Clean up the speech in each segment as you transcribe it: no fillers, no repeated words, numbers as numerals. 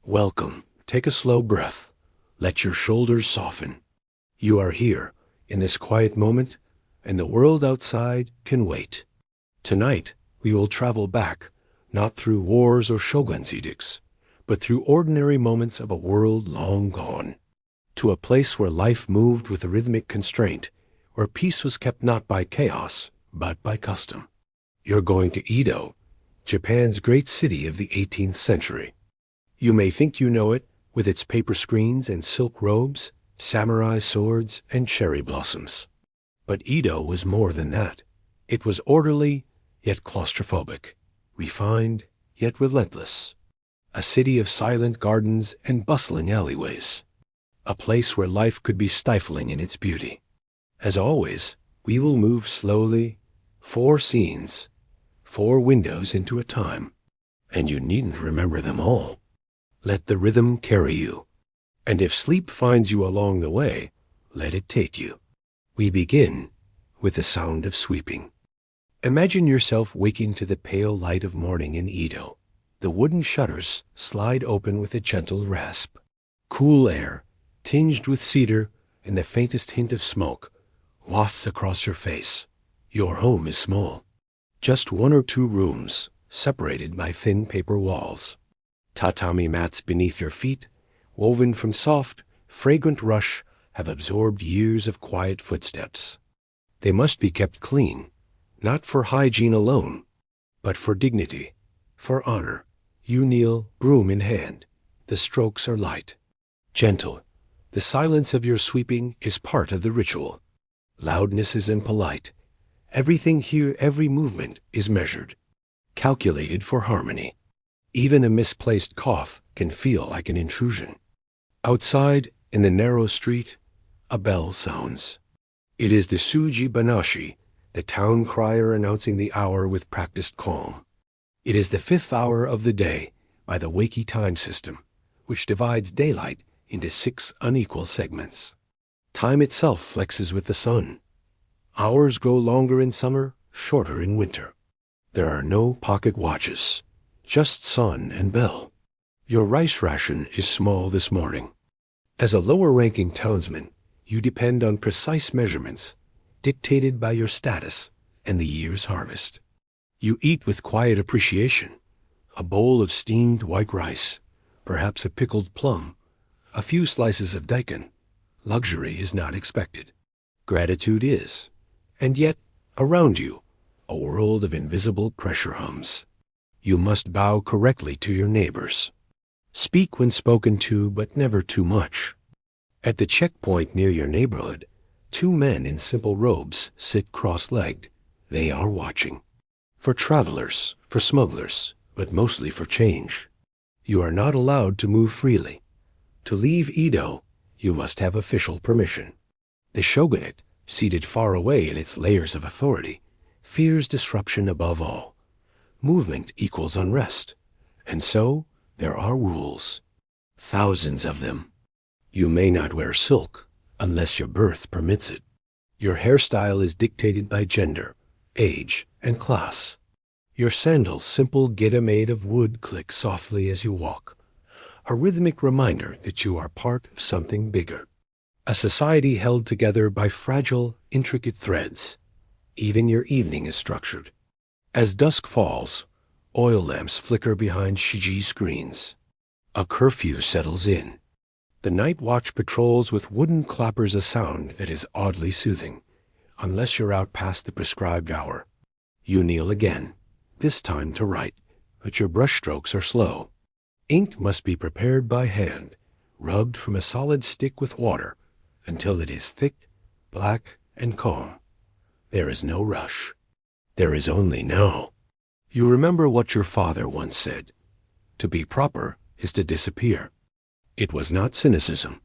Welcome. Take a slow breath. Let your shoulders soften. You are here, in this quiet moment, and the world outside can wait. Tonight, we will travel back, not through wars or shogun's edicts, but through ordinary moments of a world long gone, to a place where life moved with a rhythmic constraint, where peace was kept not by chaos, but by custom. You're going to Edo, Japan's great city of the 18th century. You may think you know it, with its paper screens and silk robes, samurai swords, and cherry blossoms. But Edo was more than that. It was orderly, yet claustrophobic, refined, yet relentless. A city of silent gardens and bustling alleyways. A place where life could be stifling in its beauty. As always, we will move slowly, 4 scenes, 4 windows into a time, and you needn't remember them all. Let the rhythm carry you, and if sleep finds you along the way, let it take you. We begin with the sound of sweeping. Imagine yourself waking to the pale light of morning in Edo. The wooden shutters slide open with a gentle rasp. Cool air, tinged with cedar and the faintest hint of smoke, wafts across your face. Your home is small. Just 1 or 2 rooms, separated by thin paper walls. Tatami mats beneath your feet, woven from soft, fragrant rush, have absorbed years of quiet footsteps. They must be kept clean, not for hygiene alone, but for dignity, for honor. You kneel, broom in hand. The strokes are light, gentle. The silence of your sweeping is part of the ritual. Loudness is impolite. Everything here, every movement is measured, calculated for harmony. Even a misplaced cough can feel like an intrusion. Outside, in the narrow street, a bell sounds. It is the Suji Banashi, the town crier announcing the hour with practiced calm. It is the 5th hour of the day by the Wakey time system, which divides daylight into 6 unequal segments. Time itself flexes with the sun. Hours grow longer in summer, shorter in winter. There are no pocket watches, just sun and bell. Your rice ration is small this morning. As a lower-ranking townsman, you depend on precise measurements, dictated by your status and the year's harvest. You eat with quiet appreciation, a bowl of steamed white rice, perhaps a pickled plum, a few slices of daikon. Luxury is not expected. Gratitude is. And yet, around you, a world of invisible pressure hums. You must bow correctly to your neighbors. Speak when spoken to, but never too much. At the checkpoint near your neighborhood, 2 men in simple robes sit cross-legged. They are watching. For travelers, for smugglers, but mostly for change. You are not allowed to move freely. To leave Edo, you must have official permission. The shogunate, seated far away in its layers of authority, fears disruption above all. Movement equals unrest, and so there are rules. Thousands of them. You may not wear silk unless your birth permits it. Your hairstyle is dictated by gender, age, and class. Your sandals, simple geta made of wood, click softly as you walk, a rhythmic reminder that you are part of something bigger. A society held together by fragile, intricate threads. Even your evening is structured. As dusk falls, oil lamps flicker behind shiji screens. A curfew settles in. The night watch patrols with wooden clappers, a sound that is oddly soothing, unless you're out past the prescribed hour. You kneel again, this time to write, but your brushstrokes are slow. Ink must be prepared by hand, rubbed from a solid stick with water, until it is thick, black, and calm. There is no rush. There is only now. You remember what your father once said. To be proper is to disappear. It was not cynicism.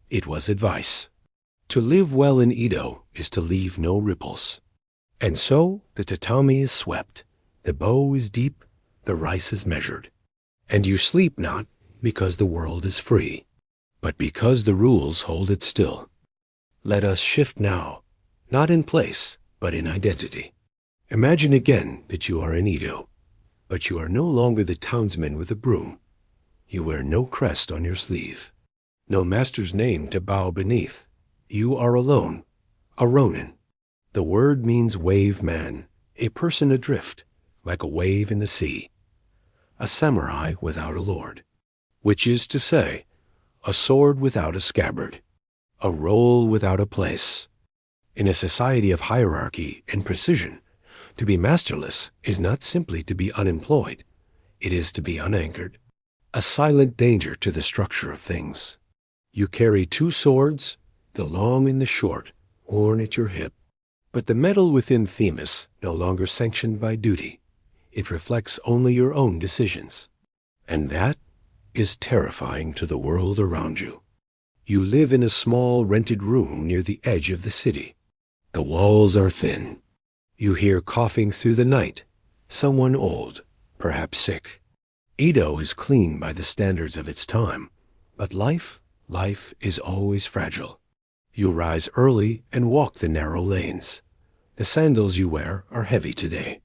It was advice. To live well in Edo is to leave no ripples. And so the tatami is swept, the bow is deep, the rice is measured. And you sleep not because the world is free, but because the rules hold it still. Let us shift now, not in place, but in identity. Imagine again that you are in Edo, but you are no longer the townsman with a broom. You wear no crest on your sleeve, no master's name to bow beneath. You are alone, a ronin. The word means wave man, a person adrift, like a wave in the sea. A samurai without a lord, which is to say, a sword without a scabbard, a role without a place. In a society of hierarchy and precision, to be masterless is not simply to be unemployed, it is to be unanchored, a silent danger to the structure of things. You carry two swords, the long and the short, worn at your hip. But the metal within Themis no longer sanctioned by duty. It reflects only your own decisions. And that is terrifying to the world around you. You live in a small rented room near the edge of the city. The walls are thin. You hear coughing through the night, someone old, perhaps sick. Edo is clean by the standards of its time, but life is always fragile. You rise early and walk the narrow lanes. The sandals you wear are heavy today.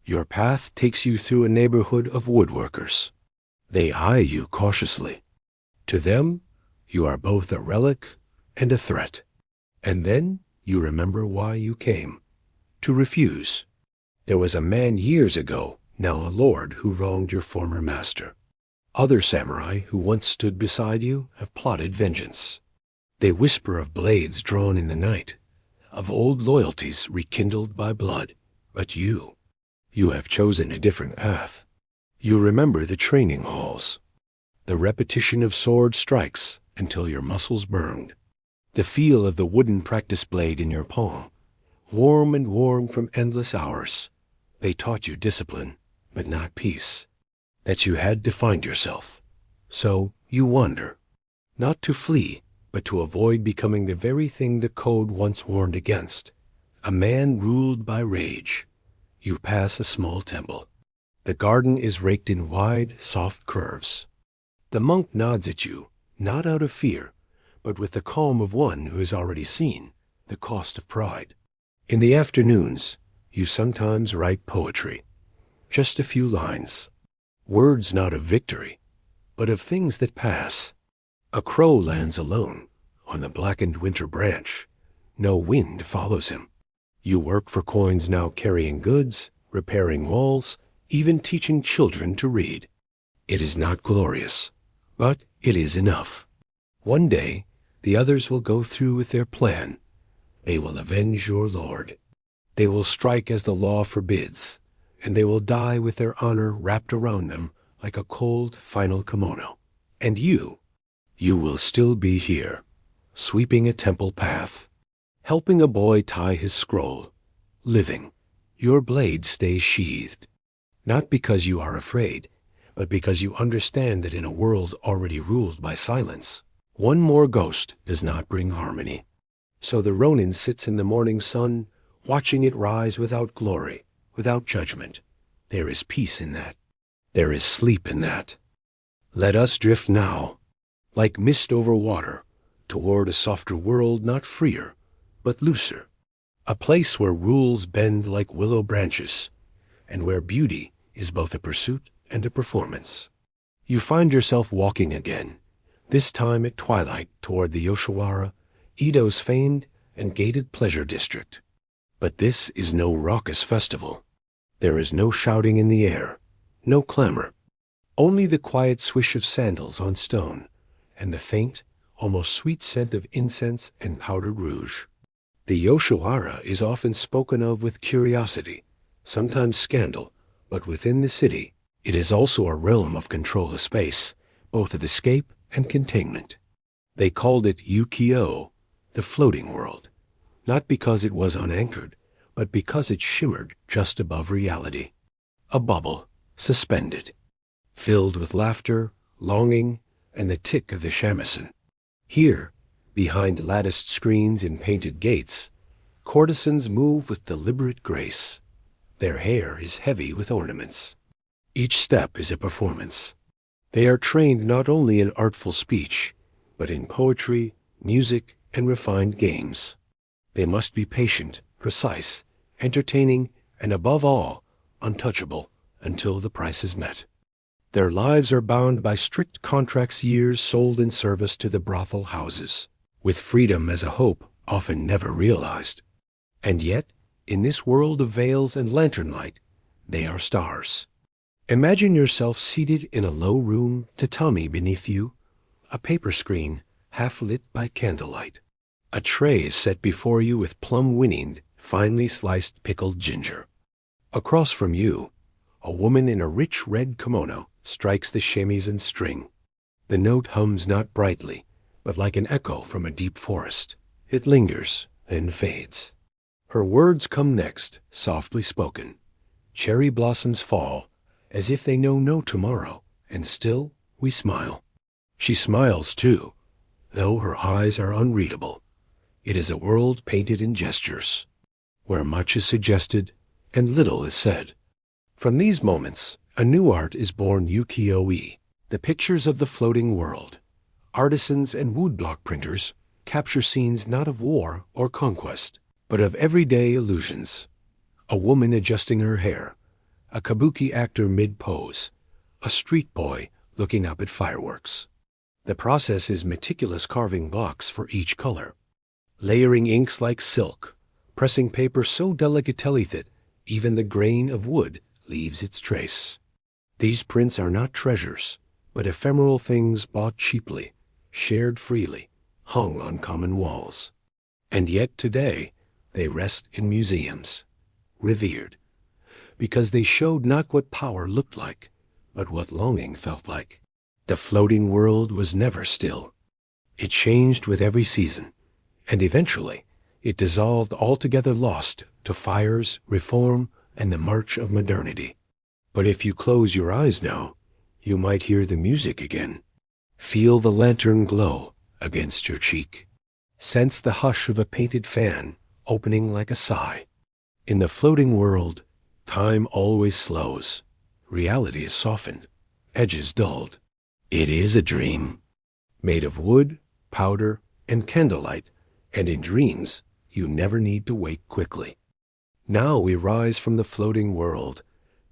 Your path takes you through a neighborhood of woodworkers. They eye you cautiously. To them, you are both a relic and a threat. And then you remember why you came. To refuse. There was a man years ago, now a lord, who wronged your former master. Other samurai who once stood beside you have plotted vengeance. They whisper of blades drawn in the night, of old loyalties rekindled by blood. But you have chosen a different path. You remember the training halls, the repetition of sword strikes until your muscles burned, the feel of the wooden practice blade in your palm, warm and warm from endless hours. They taught you discipline, but not peace, that you had to find yourself. So you wander, not to flee, but to avoid becoming the very thing the code once warned against, a man ruled by rage. You pass a small temple. The garden is raked in wide, soft curves. The monk nods at you, not out of fear, but with the calm of one who has already seen the cost of pride. In the afternoons, you sometimes write poetry, just a few lines, words not of victory, but of things that pass. A crow lands alone on the blackened winter branch. No wind follows him. You work for coins now carrying goods, repairing walls, even teaching children to read. It is not glorious, but it is enough. One day, the others will go through with their plan. They will avenge your lord. They will strike as the law forbids, and they will die with their honor wrapped around them like a cold, final kimono. And you will still be here, sweeping a temple path, helping a boy tie his scroll, living. Your blade stays sheathed, not because you are afraid, but because you understand that in a world already ruled by silence, one more ghost does not bring harmony. So the Ronin sits in the morning sun, watching it rise without glory, without judgment. There is peace in that. There is sleep in that. Let us drift now, like mist over water, toward a softer world, not freer, but looser. A place where rules bend like willow branches, and where beauty is both a pursuit and a performance. You find yourself walking again, this time at twilight toward the Yoshiwara, Edo's famed and gated pleasure district. But this is no raucous festival. There is no shouting in the air, no clamor, only the quiet swish of sandals on stone, and the faint, almost sweet scent of incense and powdered rouge. The Yoshiwara is often spoken of with curiosity, sometimes scandal, but within the city, it is also a realm of control of space, both of escape and containment. They called it Yukio, the floating world, not because it was unanchored, but because it shimmered just above reality. A bubble, suspended, filled with laughter, longing, and the tick of the shamisen. Here, behind latticed screens and painted gates, courtesans move with deliberate grace. Their hair is heavy with ornaments. Each step is a performance. They are trained not only in artful speech, but in poetry, music, and refined games. They must be patient, precise, entertaining, and above all, untouchable until the price is met. Their lives are bound by strict contracts, years sold in service to the brothel houses, with freedom as a hope often never realized. And yet, in this world of veils and lantern light, they are stars. Imagine yourself seated in a low room, tatami beneath you, a paper screen half lit by candlelight. A tray is set before you with plum-winninged, finely sliced pickled ginger. Across from you, a woman in a rich red kimono strikes the shamisen string. The note hums not brightly, but like an echo from a deep forest. It lingers, then fades. Her words come next, softly spoken. Cherry blossoms fall, as if they know no tomorrow, and still we smile. She smiles too, though her eyes are unreadable. It is a world painted in gestures, where much is suggested and little is said. From these moments, a new art is born, ukiyo-e, the pictures of the floating world. Artisans and woodblock printers capture scenes not of war or conquest, but of everyday illusions. A woman adjusting her hair, a kabuki actor mid-pose, a street boy looking up at fireworks. The process is meticulous, carving blocks for each color, layering inks like silk, pressing paper so delicately that even the grain of wood leaves its trace. These prints are not treasures, but ephemeral things bought cheaply, shared freely, hung on common walls. And yet today they rest in museums, revered, because they showed not what power looked like, but what longing felt like. The floating world was never still. It changed with every season, and eventually it dissolved, altogether lost to fires, reform, and the march of modernity. But if you close your eyes now, you might hear the music again. Feel the lantern glow against your cheek. Sense the hush of a painted fan opening like a sigh. In the floating world, time always slows. Reality is softened, edges dulled. It is a dream, made of wood, powder, and candlelight, and in dreams you never need to wake quickly. Now we rise from the floating world,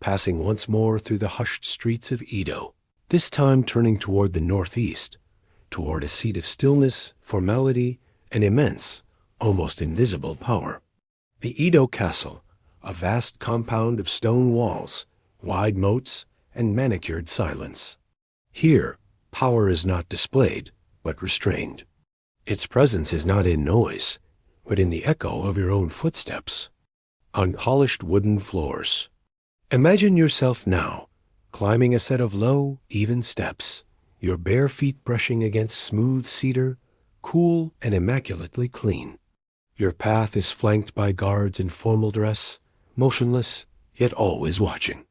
passing once more through the hushed streets of Edo, this time turning toward the northeast, toward a seat of stillness, formality, and immense, almost invisible power. The Edo Castle, a vast compound of stone walls, wide moats, and manicured silence. Here, power is not displayed, but restrained. Its presence is not in noise, but in the echo of your own footsteps, on polished wooden floors. Imagine yourself now, climbing a set of low, even steps, your bare feet brushing against smooth cedar, cool and immaculately clean. Your path is flanked by guards in formal dress, motionless, yet always watching.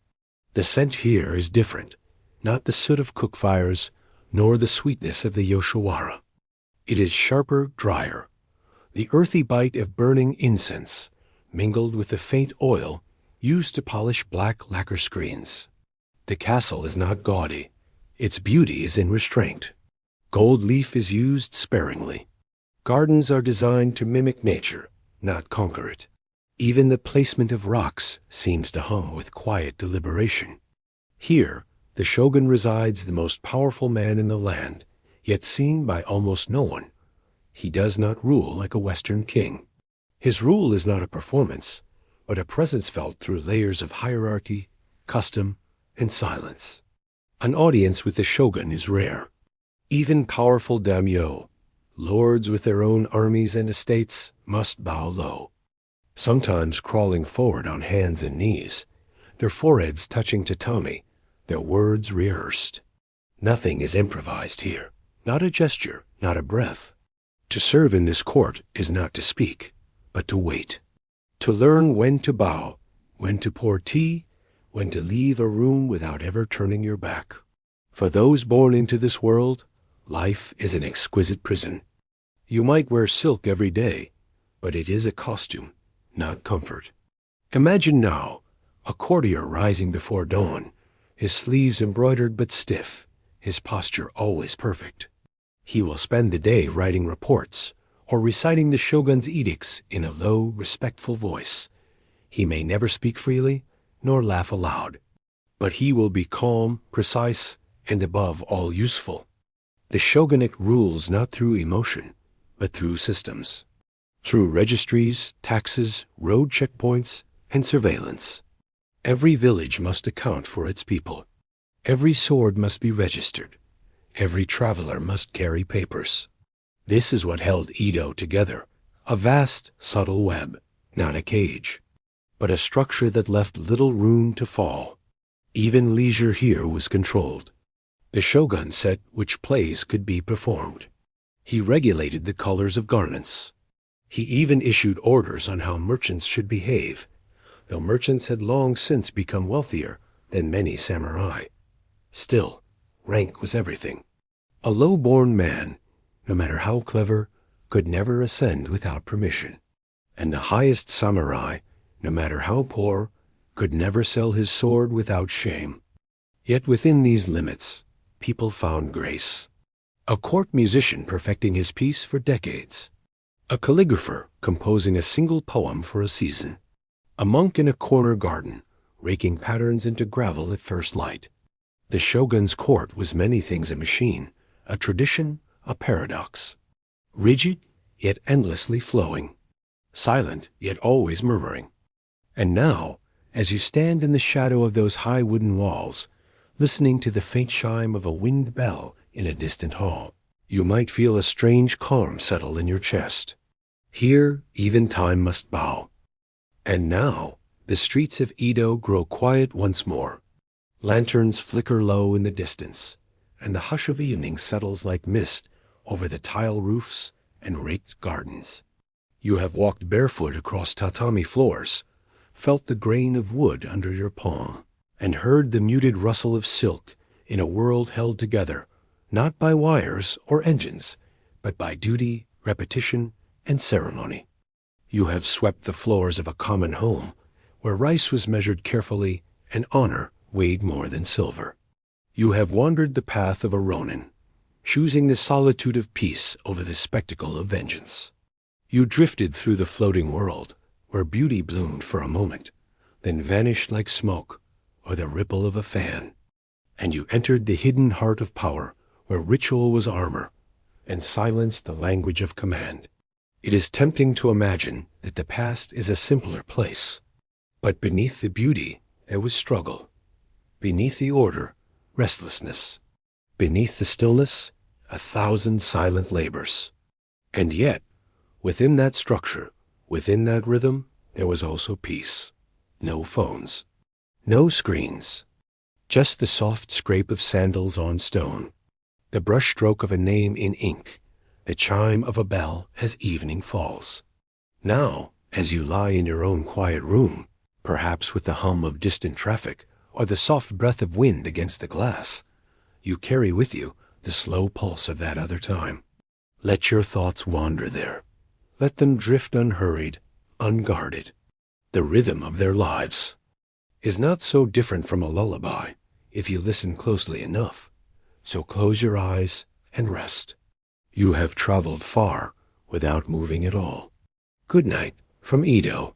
The scent here is different, not the soot of cook fires, nor the sweetness of the Yoshiwara. It is sharper, drier, the earthy bite of burning incense, mingled with the faint oil used to polish black lacquer screens. The castle is not gaudy. Its beauty is in restraint. Gold leaf is used sparingly. Gardens are designed to mimic nature, not conquer it. Even the placement of rocks seems to hum with quiet deliberation. Here, the shogun resides, the most powerful man in the land, yet seen by almost no one. He does not rule like a Western king. His rule is not a performance, but a presence felt through layers of hierarchy, custom, and silence. An audience with the shogun is rare. Even powerful daimyo, lords with their own armies and estates, must bow low, sometimes crawling forward on hands and knees, their foreheads touching tatami, their words rehearsed. Nothing is improvised here, not a gesture, not a breath. To serve in this court is not to speak, but to wait. To learn when to bow, when to pour tea, when to leave a room without ever turning your back. For those born into this world, life is an exquisite prison. You might wear silk every day, but it is a costume, not comfort. Imagine now a courtier rising before dawn, his sleeves embroidered but stiff, his posture always perfect. He will spend the day writing reports or reciting the shogun's edicts in a low, respectful voice. He may never speak freely, nor laugh aloud. but he will be calm, precise, and above all useful. The shogunate rules not through emotion, but through systems. Through registries, taxes, road checkpoints, and surveillance. Every village must account for its people. Every sword must be registered. Every traveler must carry papers. This is what held Edo together, a vast, subtle web, not a cage, but a structure that left little room to fall. Even leisure here was controlled. The shogun set which plays could be performed. He regulated the colors of garments. He even issued orders on how merchants should behave, though merchants had long since become wealthier than many samurai. Still, rank was everything. A low-born man, no matter how clever, could never ascend without permission. And the highest samurai, no matter how poor, could never sell his sword without shame. Yet within these limits, people found grace. A court musician perfecting his piece for decades. A calligrapher composing a single poem for a season. A monk in a corner garden, raking patterns into gravel at first light. The shogun's court was many things a machine, a tradition, a paradox. Rigid, yet endlessly flowing. Silent, yet always murmuring. And now, as you stand in the shadow of those high wooden walls, listening to the faint chime of a winged bell in a distant hall, you might feel a strange calm settle in your chest. Here, even time must bow. And now, the streets of Edo grow quiet once more. Lanterns flicker low in the distance, and the hush of evening settles like mist over the tile roofs and raked gardens. You have walked barefoot across tatami floors, felt the grain of wood under your palm, and heard the muted rustle of silk in a world held together, not by wires or engines, but by duty, repetition, and ceremony. You have swept the floors of a common home, where rice was measured carefully and honor weighed more than silver. You have wandered the path of a ronin, choosing the solitude of peace over the spectacle of vengeance. You drifted through the floating world, where beauty bloomed for a moment, then vanished like smoke or the ripple of a fan. And you entered the hidden heart of power, where ritual was armor, and silence the language of command. It is tempting to imagine that the past is a simpler place. But beneath the beauty, there was struggle. Beneath the order, restlessness. Beneath the stillness, 1,000 silent labors. And yet, within that structure, within that rhythm, there was also peace. No phones. No screens. Just the soft scrape of sandals on stone. The brushstroke of a name in ink. The chime of a bell as evening falls. Now, as you lie in your own quiet room, perhaps with the hum of distant traffic or the soft breath of wind against the glass, you carry with you the slow pulse of that other time. Let your thoughts wander there. Let them drift unhurried, unguarded. The rhythm of their lives is not so different from a lullaby if you listen closely enough. So close your eyes and rest. You have traveled far without moving at all. Good night from Edo.